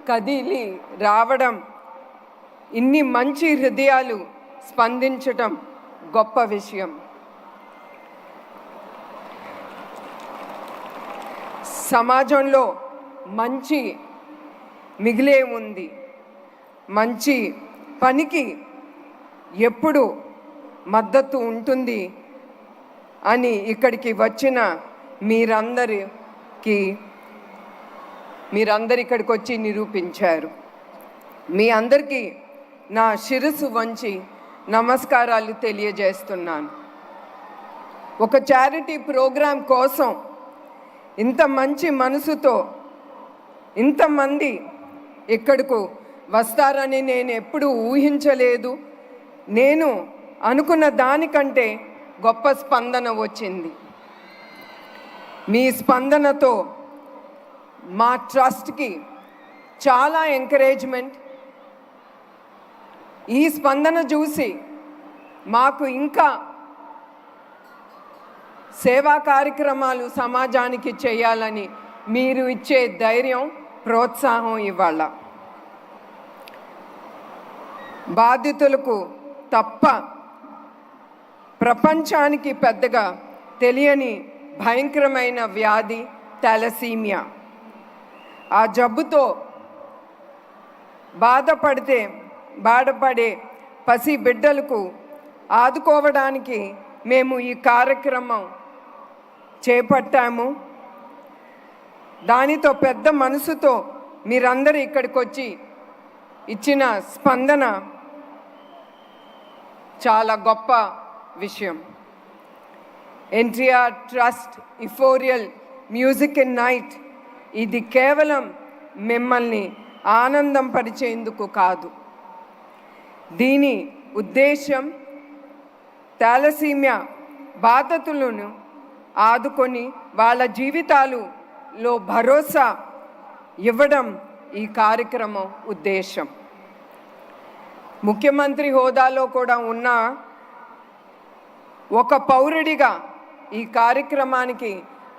కదిలి రావడం, ఇన్ని మంచి హృదయాలు స్పందించటం గొప్ప విషయం. సమాజంలో మంచి మిగిలే ఉంది. మంచి పనికి ఎప్పుడు మద్దతు ఉంటుంది అని ఇక్కడికి వచ్చిన మీరందరూ ఇక్కడికి వచ్చి నిరూపించారు. మీ అందరికీ నా శిరస్సు వంచి నమస్కారాలు తెలియజేస్తున్నాను. ఒక చారిటీ ప్రోగ్రాం కోసం ఇంత మంచి మనసుతో ఇంతమంది ఇక్కడకు వస్తారని నేను ఎప్పుడూ ఊహించలేదు. నేను అనుకున్న దానికంటే గొప్ప స్పందన వచ్చింది. మీ స్పందనతో మా ట్రస్ట్కి చాలా ఎంకరేజ్మెంట్. ఈ స్పందన చూసి మాకు ఇంకా సేవా కార్యక్రమాలు సమాజానికి చేయాలని మీరు ఇచ్చే ధైర్యం, ప్రోత్సాహం ఇవాళ బాధితులకు తప్ప ప్రపంచానికి పెద్దగా తెలియని భయంకరమైన వ్యాధి థాలసీమియా. ఆ జబ్బుతో బాధపడే పసి బిడ్డలకు ఆదుకోవడానికి మేము ఈ కార్యక్రమం చేపట్టాము. దానితో పెద్ద మనసుతో మీరందరూ ఇక్కడికి వచ్చి ఇచ్చిన స్పందన చాలా గొప్ప విషయం. NTR trust euphoria music and night ఇది కేవలం మిమ్మల్ని ఆనందం పరిచేందుకు కాదు. దీని ఉద్దేశం థాలసీమియా బాధితులను ఆదుకొని వాళ్ళ జీవితాలలో భరోసా ఇవ్వడం ఈ కార్యక్రమం ఉద్దేశం. ముఖ్యమంత్రి హోదాలో కూడా ఉన్న ఒక పౌరుడిగా ఈ కార్యక్రమానికి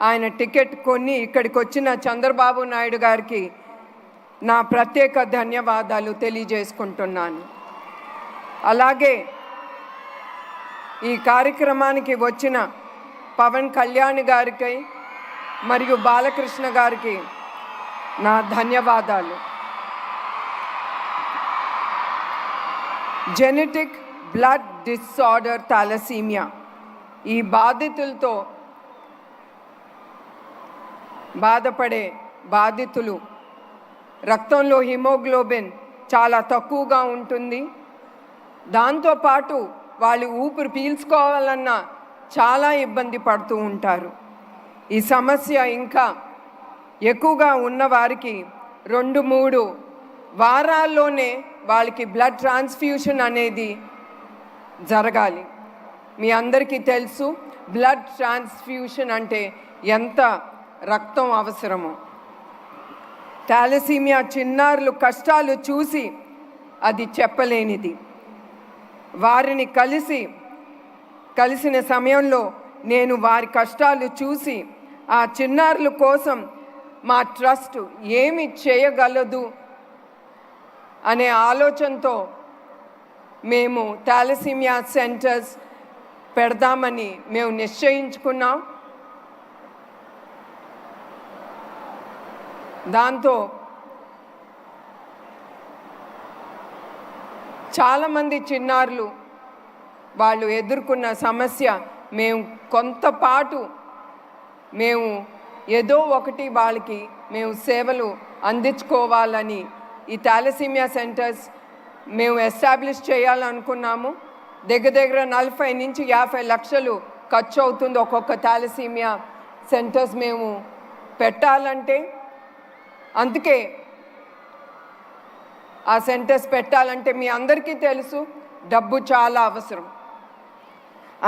ఆయన టికెట్ కొని ఇక్కడికి వచ్చిన చంద్రబాబు నాయుడు గారికి నా ప్రత్యేక ధన్యవాదాలు తెలియజేసుకుంటున్నాను. అలాగే ఈ కార్యక్రమానికి వచ్చిన పవన్ కళ్యాణ్ గారికి మరియు బాలకృష్ణ గారికి నా ధన్యవాదాలు. జెనెటిక్ బ్లడ్ డిసార్డర్ థాలసీమియా ఈ బాధితులతో బాధపడే బాధితులు రక్తంలో హిమోగ్లోబిన్ చాలా తక్కువగా ఉంటుంది. దాంతోపాటు వాళ్ళు ఊపిరి పీల్చుకోవాలన్నా చాలా ఇబ్బంది పడుతూ ఉంటారు. ఈ సమస్య ఇంకా ఎక్కువగా ఉన్నవారికి 2-3 వారాల్లోనే వాళ్ళకి బ్లడ్ ట్రాన్స్ఫ్యూషన్ అనేది జరగాలి. మీ అందరికీ తెలుసు బ్లడ్ ట్రాన్స్ఫ్యూషన్ అంటే ఎంత రక్తం అవసరమో. థాలసీమియా చిన్నారులు కష్టాలు చూసి అది చెప్పలేనిది. వారిని కలిసిన సమయంలో నేను వారి కష్టాలు చూసి ఆ చిన్నారుల కోసం మా ట్రస్ట్ ఏమి చేయగలదు అనే ఆలోచనతో మేము థాలసీమియా సెంటర్స్ పెడదామని మేము నిశ్చయించుకున్నాం. దాంతో చాలామంది చిన్నారులు వాళ్ళు ఎదుర్కొన్న సమస్య మేము కొంతపాటు మేము ఏదో ఒకటి వాళ్ళకి మేము సేవలు అందించుకోవాలని ఈ థాలసీమియా సెంటర్స్ మేము ఎస్టాబ్లిష్ చేయాలనుకున్నాము. దగ్గర 40 నుంచి 50 లక్షలు ఖర్చు అవుతుంది ఒక్కొక్క థాలసీమియా సెంటర్స్ మేము పెట్టాలంటే. అందుకే ఆ సెంటర్స్ పెట్టాలంటే మీ అందరికీ తెలుసు డబ్బు చాలా అవసరం.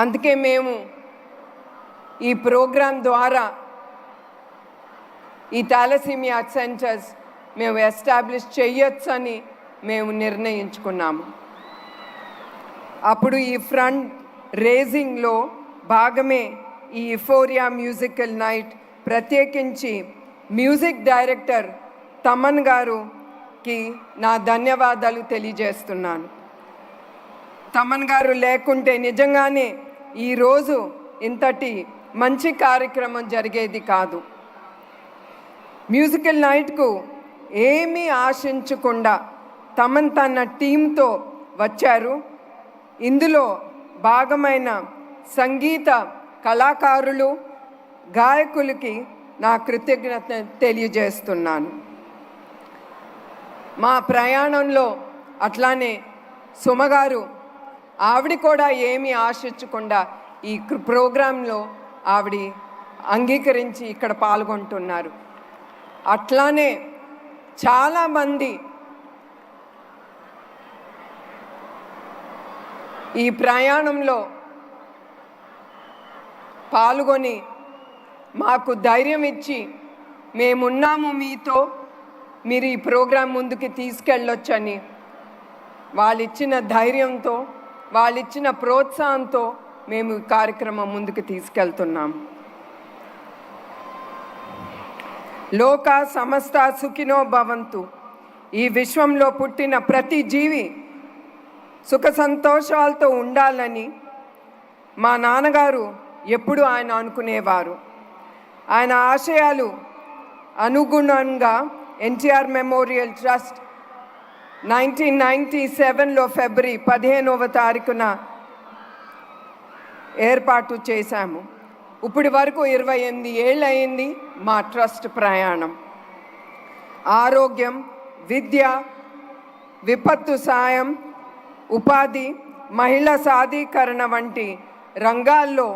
అందుకే మేము ఈ ప్రోగ్రాం ద్వారా ఈ థాలసీమియా సెంటర్స్ మేము ఎస్టాబ్లిష్ చేయొచ్చని మేము నిర్ణయించుకున్నాము. అప్పుడు ఈ ఫండ్ రేజింగ్లో భాగమే ఈ ఇఫోరియా మ్యూజికల్ నైట్. ప్రత్యేకించి మ్యూజిక్ డైరెక్టర్ తమన్ గారు కి నా ధన్యవాదాలు తెలియజేస్తున్నాను. తమన్ గారు లేకుంటే నిజంగానే ఈరోజు ఇంతటి మంచి కార్యక్రమం జరిగేది కాదు. మ్యూజికల్ నైట్కు ఏమీ ఆశించకుండా తమన్ తన టీంతో వచ్చారు. ఇందులో భాగమైన సంగీత కళాకారులు, గాయకులకి నా కృతజ్ఞత తెలియజేస్తున్నాను. మా ప్రయాణంలో అట్లానే సుమగారు ఆవిడ కూడా ఏమీ ఆశించకుండా ఈ ప్రోగ్రాంలో ఆవిడ అంగీకరించి ఇక్కడ పాల్గొంటున్నారు. అట్లానే చాలామంది ఈ ప్రయాణంలో పాల్గొని మాకు ధైర్యం ఇచ్చి మేమున్నాము మీతో, మీరు ఈ ప్రోగ్రాం ముందుకు తీసుకెళ్ళొచ్చని వాళ్ళిచ్చిన ధైర్యంతో, వాళ్ళిచ్చిన ప్రోత్సాహంతో మేము ఈ కార్యక్రమం ముందుకు తీసుకెళ్తున్నాం. లోక సమస్త సుఖినో భవంతు. ఈ విశ్వంలో పుట్టిన ప్రతి జీవి సుఖ సంతోషాలతో ఉండాలని మా నాన్నగారు ఎప్పుడూ ఆయన అనుకునేవారు. ఆయన ఆశయాలు అనుగుణంగా ఎన్టీఆర్ మెమోరియల్ ట్రస్ట్ 1997లో ఫిబ్రవరి 15వ తారీఖున ఏర్పాటు చేశాము. ఇప్పటి వరకు 28 ఏళ్ళు అయింది మా ట్రస్ట్ ప్రయాణం. ఆరోగ్యం, విద్య, విపత్తు సాయం, ఉపాధి, మహిళా సాధీకరణ వంటి రంగాల్లో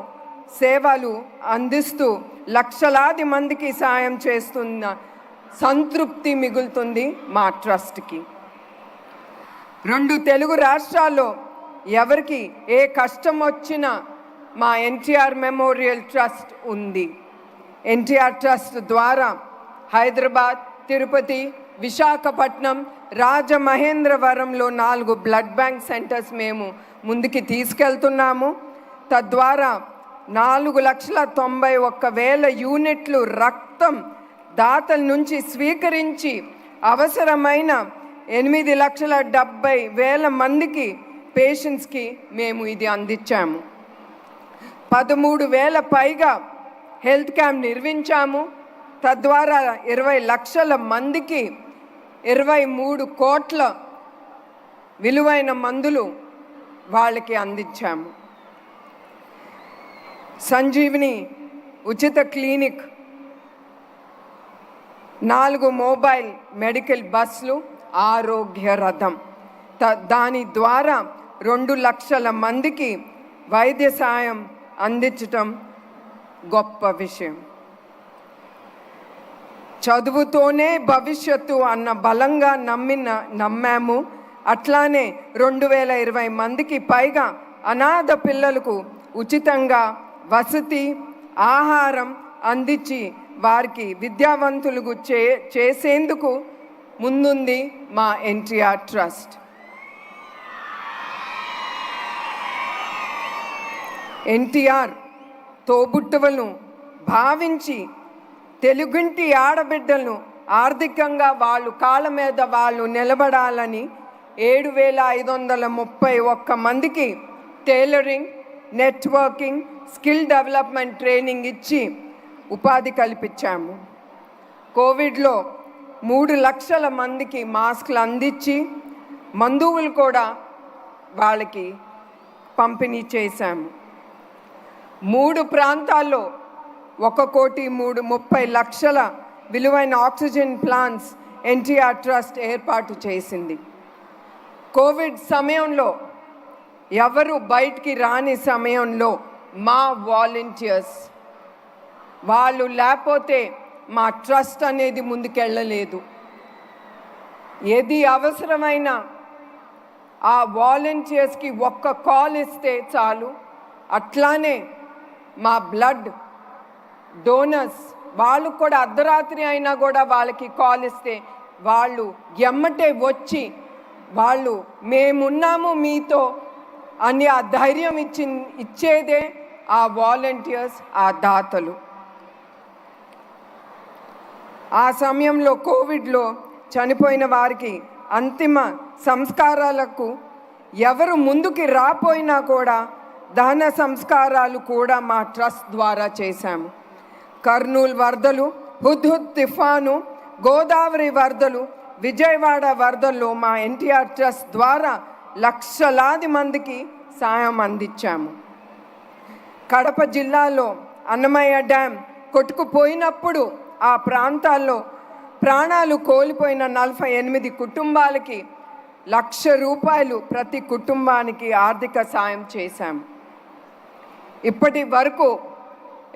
సేవలు అందిస్తూ లక్షలాది మందికి సాయం చేస్తున్న సంతృప్తి మిగులుతుంది మా ట్రస్ట్కి. 2 తెలుగు రాష్ట్రాల్లో ఎవరికి ఏ కష్టం వచ్చినా మా ఎన్టీఆర్ మెమోరియల్ ట్రస్ట్ ఉంది. ఎన్టీఆర్ ట్రస్ట్ ద్వారా హైదరాబాద్, తిరుపతి, విశాఖపట్నం, రాజమహేంద్రవరంలో 4 బ్లడ్ బ్యాంక్ సెంటర్స్ మేము ముందుకి తీసుకెళ్తున్నాము. తద్వారా 4,91,000 యూనిట్లు రక్తం దాతల నుంచి స్వీకరించి అవసరమైన 8,70,000 మందికి పేషెంట్స్కి మేము ఇది అందించాము. 13,000 పైగా హెల్త్ క్యాంప్ నిర్మించాము. తద్వారా 20 లక్షల మందికి 23 కోట్ల విలువైన మందులు వాళ్ళకి అందించాము. సంజీవిని ఉచిత క్లినిక్, 4 మొబైల్ మెడికల్ బస్సులు, ఆరోగ్య రథం, దాని ద్వారా 2 లక్షల మందికి వైద్య సాయం అందించటం గొప్ప విషయం. చదువుతోనే భవిష్యత్తు అన్న బలంగా నమ్మాము. అట్లానే 2020 మందికి పైగా అనాథ పిల్లలకు ఉచితంగా వసతి, ఆహారం అందించి వారికి విద్యావంతులకు చేసేందుకు ముందుంది మా ఎన్టీఆర్ ట్రస్ట్. ఎన్టీఆర్ తోబుట్టువులను భావించి తెలుగింటి ఆడబిడ్డలను ఆర్థికంగా వాళ్ళు కాళ్ళ మీద వాళ్ళు నిలబడాలని 7,531 మందికి tailoring, networking, skill development training ఇచ్చి ఉపాధి కల్పించాము. కోవిడ్లో 3 లక్షల మందికి మాస్కులు అందించి మందువులు కూడా వాళ్ళకి పంపిణీ చేశాము. 3 ప్రాంతాల్లో 1,30,00,000 విలువైన ఆక్సిజన్ ప్లాంట్స్ ఎన్టీఆర్ ట్రస్ట్ ఏర్పాటు చేసింది. కోవిడ్ సమయంలో ఎవరు బయటికి రాని సమయంలో మా వాలంటీర్స్ వాళ్ళు లేకపోతే మా ట్రస్ట్ అనేది ముందుకెళ్ళలేదు. ఏది అవసరమైన ఆ వాలంటీర్స్కి ఒక్క కాల్ ఇస్తే చాలు. అట్లానే మా బ్లడ్ డోనర్స్ వాళ్ళు కూడా అర్ధరాత్రి అయినా కూడా వాళ్ళకి కాల్ ఇస్తే వాళ్ళు ఎమ్మటే వచ్చి వాళ్ళు మేమున్నాము మీతో అని ఆ ధైర్యం ఇచ్చేదే ఆ వాలంటీర్స్, ఆ దాతలు. ఆ సమయంలో కోవిడ్లో చనిపోయిన వారికి అంతిమ సంస్కారాలకు ఎవరు ముందుకి రాపోయినా కూడా దహన సంస్కారాలు కూడా మా ట్రస్ట్ ద్వారా చేశాము. కర్నూలు వరదలు, హుద్హుద్ తుఫాను, గోదావరి వరదలు, విజయవాడ వరదల్లో మా ఎన్టీఆర్ ట్రస్ట్ ద్వారా లక్షలాది మందికి సాయం అందించాము. కడప జిల్లాలో అన్నమయ్య డ్యామ్ కొట్టుకుపోయినప్పుడు ఆ ప్రాంతాల్లో ప్రాణాలు కోల్పోయిన 48 కుటుంబాలకి ₹1,00,000 ప్రతి కుటుంబానికి ఆర్థిక సాయం చేశాము. ఇప్పటి వరకు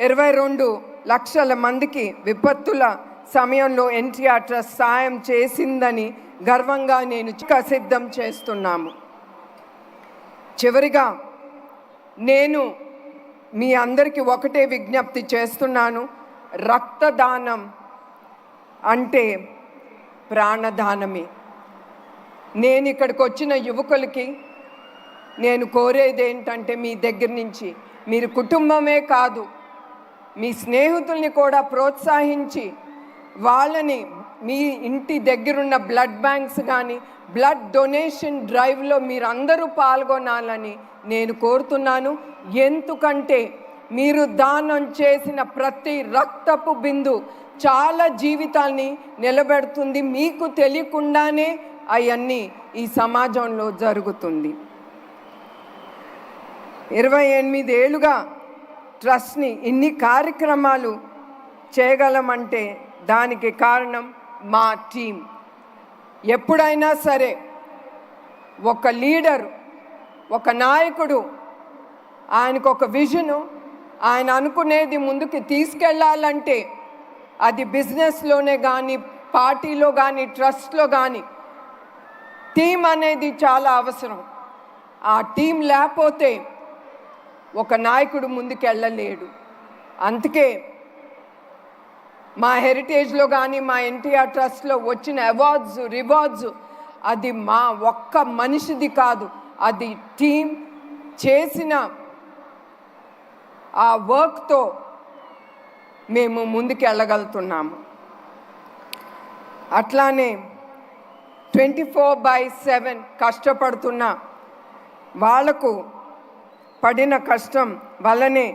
22 లక్షల మందికి విపత్తుల సమయంలో ఎన్టీఆర్ ట్రస్ట్ సాయం చేసిందని గర్వంగా నేను సిద్ధం చేస్తున్నాము. చివరిగా నేను మీ అందరికీ ఒకటే విజ్ఞప్తి చేస్తున్నాను. రక్తదానం అంటే ప్రాణదానమే. నేను ఇక్కడికి వచ్చిన యువకులకి నేను కోరేది ఏంటంటే, మీ దగ్గర నుంచి మీరు కుటుంబమే కాదు, మీ స్నేహితుల్ని కూడా ప్రోత్సహించి వాళ్ళని మీ ఇంటి దగ్గరున్న బ్లడ్ బ్యాంక్స్ కానీ బ్లడ్ డొనేషన్ డ్రైవ్లో మీరందరూ పాల్గొనాలని నేను కోరుతున్నాను. ఎందుకంటే మీరు దానం చేసిన ప్రతి రక్తపు బిందు చాలా జీవితాల్ని నిలబెడుతుంది. మీకు తెలియకుండానే అవన్నీ ఈ సమాజంలో జరుగుతుంది. 28 ఏళ్ళుగా ట్రస్ట్ని ఇన్ని కార్యక్రమాలు చేయగలమంటే దానికి కారణం మా టీం. ఎప్పుడైనా సరే ఒక లీడర్, ఒక నాయకుడు, ఆయనకు ఒక విజను, ఆయన అనుకునేది ముందుకు తీసుకెళ్ళాలంటే అది బిజినెస్లోనే కానీ, పార్టీలో కానీ, ట్రస్ట్లో కానీ టీం అనేది చాలా అవసరం. ఆ టీం లేకపోతే ఒక నాయకుడు ముందుకెళ్ళలేడు. అందుకే మా హెరిటేజ్లో కానీ, మా ఎన్టీఆర్ ట్రస్ట్లో వచ్చిన అవార్డ్స్, రివార్డ్స్ అది మా ఒక్క మనిషిది కాదు, అది టీం చేసిన ఆ వర్క్తో మేము ముందుకు వెళ్ళగలుగుతున్నాము. అట్లానే 24/7 కష్టపడుతున్న వాళ్లకు పడిన కష్టం వల్లనే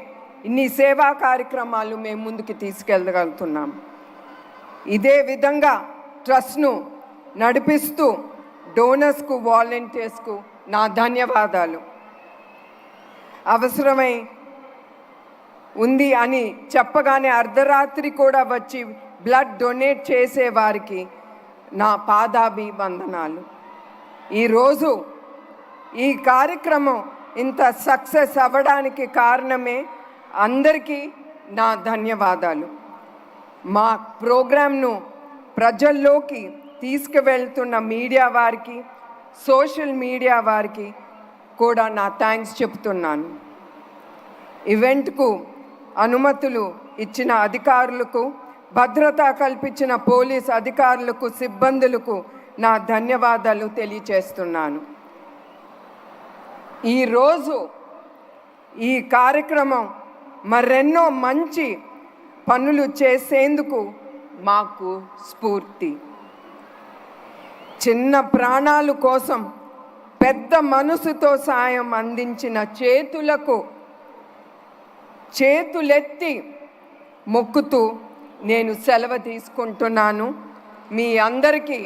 ఇన్ని సేవా కార్యక్రమాలు మేము ముందుకు తీసుకెళ్ళగలుగుతున్నాం. ఇదే విధంగా ట్రస్ట్ను నడిపిస్తూ డోనర్స్కు, వాలంటీర్స్కు నా ధన్యవాదాలు. అవసరమై ఉంది అని చెప్పగానే అర్ధరాత్రి కూడా వచ్చి బ్లడ్ డొనేట్ చేసే వారికి నా పాదాభివందనాలు. ఈరోజు ఈ కార్యక్రమం ఇంత సక్సెస్ అవ్వడానికి కారణమే అందరికీ నా ధన్యవాదాలు. మా ప్రోగ్రామ్ను ప్రజల్లోకి తీసుకువెళ్తున్న మీడియా వారికి, సోషల్ మీడియా వారికి కూడా నా థ్యాంక్స్ చెప్తున్నాను. ఈవెంట్కు అనుమతులు ఇచ్చిన అధికారులకు, భద్రత కల్పించిన పోలీస్ అధికారులకు, సిబ్బందులకు నా ధన్యవాదాలు తెలియచేస్తున్నాను. ఈరోజు ఈ కార్యక్రమం మరెన్నో మంచి పనులు చేసేందుకు మాకు స్ఫూర్తి. చిన్న ప్రాణాల కోసం పెద్ద మనసుతో సాయం అందించిన చేతులెత్తి మొక్కుతూ నేను సెలవు తీసుకుంటున్నాను. మీ అందరికీ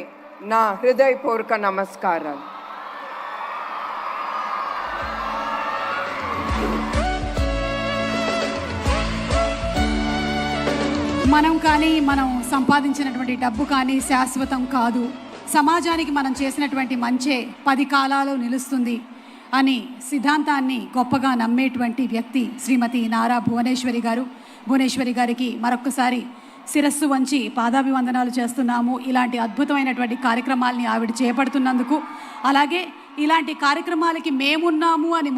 నా హృదయపూర్వక నమస్కారాలు. మనం సంపాదించినటువంటి డబ్బు కానీ శాశ్వతం కాదు. సమాజానికి మనం చేసినటువంటి మంచే 10 కాలాలు నిలుస్తుంది అని సిద్ధాంతాన్ని గొప్పగా నమ్మేటువంటి వ్యక్తి శ్రీమతి నారా భువనేశ్వరి గారు. భువనేశ్వరి గారికి మరొక్కసారి శిరస్సు వంచి పాదాభివందనాలు చేస్తున్నాము. ఇలాంటి అద్భుతమైనటువంటి కార్యక్రమాల్ని ఆవిడ చేపడుతున్నందుకు, అలాగే ఇలాంటి కార్యక్రమాలకి మేమున్నాము అని